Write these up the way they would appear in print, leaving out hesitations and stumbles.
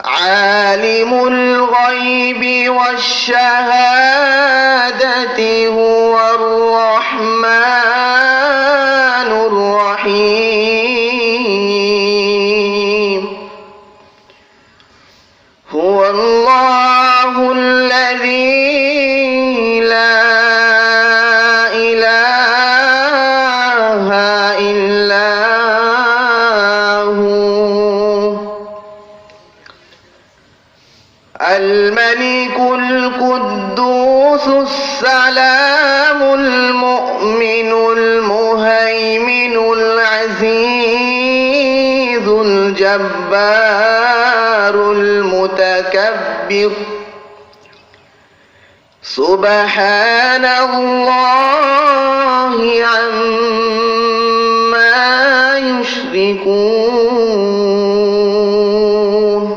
عالم الغيب والشهادة هو الرحمن الرحيم هو الله الذي لا إله إلا هو الملك القدوس السلام المؤمن المهيمن العزيز الجبار المتكبر سبحان الله عما يشركون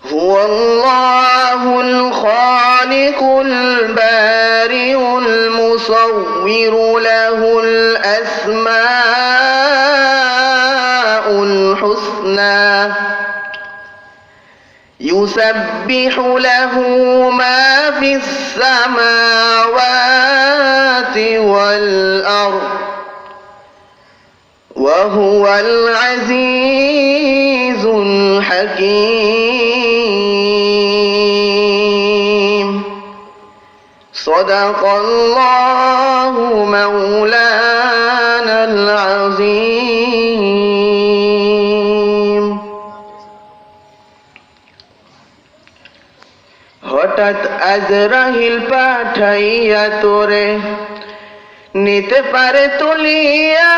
هو الله الخالق البارئ المصور له الأسماء الحسنى يسبح له ما في السماوات والأرض وهو العزيز الحكيم صدق الله مولانا العظيم হঠাৎ আজরাইল পাঠাইয়া তোরে নিতে পারে তুলিয়া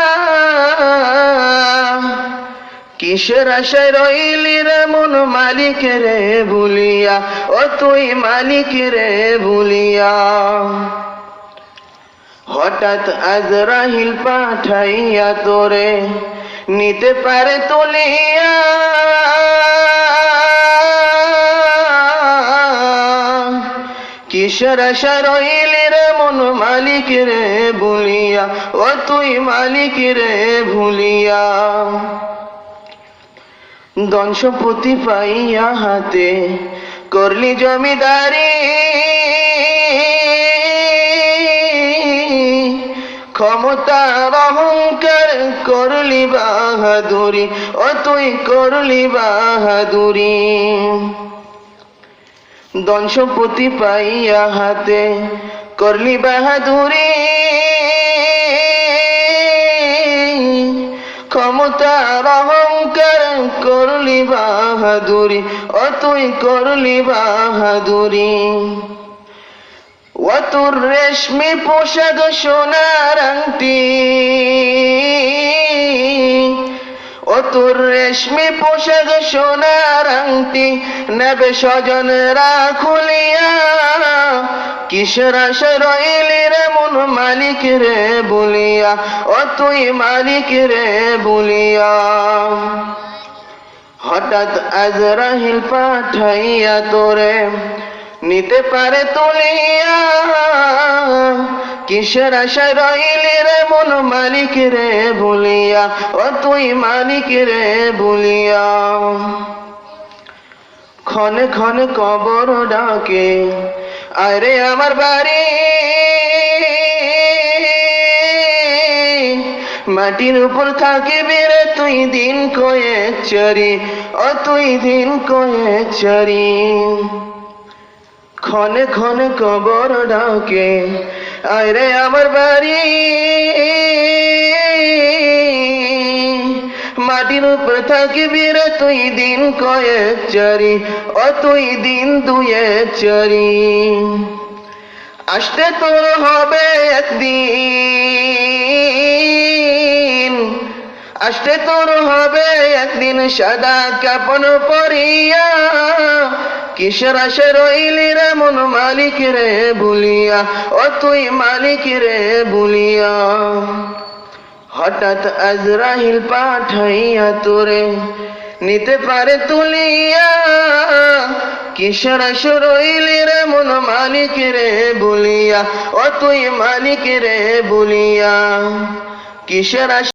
কিসের আশায় রইলি রে মন মালিক রে ভুলিয়া ও তুই মালিক রে ভুলিয়া হঠাৎ আজরাইল পাঠাইয়া তোরে নিতে পারে তুলিয়া কিসের আশা রইলি রে মন মালিক রে ভুলিয়া ও তুই মালিক রে ভুলিয়া ধন সম্পত্তি পাইয়া হাতে করলি জমিদারি ক্ষমতার অহংকার করলি বাহাদুরি ও তুই করলি বাহাদুরি ধন সম্পত্তি পাইয়া হাতে করলি বাহাদুরি ক্ষমতার অহংকার করলি বাহাদুরি ও তুই করলি বাহাদুরি ও তোর রেশমি পোশাক সোনার আংটি ও তোর রেশমি পোশাক সোনার আংটি নেবে স্বজনরা খুলিয়া কিসের আশা রইলি রে মন মালিক রে বলিয়া ও তুই মালিক রে বলিয়া হঠাৎ আজরাইল পাঠাইয়া তোরে নিতে পারে তুলিয়া কিসের আশা রইলি রে মন মালিক রে বলিয়া ও তুই মালিক রে বলিয়া ক্ষণে ক্ষণে কবর ডাকে আরে আমার বাড়ি মাটির উপর থাকিবি রে তুই দিন কয়েক চারি ও তুই দিন কয়েক চারি ক্ষণে ক্ষণে কবর ডাকে আরে আমার বাড়ি মাটির উপর থাকিবি রে তুই দিন কয়েক চারি ও তুই দিন দুয়েক চারি আসতে তোর হবে একদিন আসতে তোর হবে একদিন সাদা কাপন পরিয়া কিসের আশা রইলি রে মন মালিক রে ভুলিয়া ও তুই মালিক রে ভুলিয়া হঠাৎ আজরাইল পাঠাইয়া তোরে নিতে পারে তুলিয়া কিসের আশা রইলি রে মন মালিক রে ভুলিয়া ও তুই মালিক রে ভুলিয়া কিসের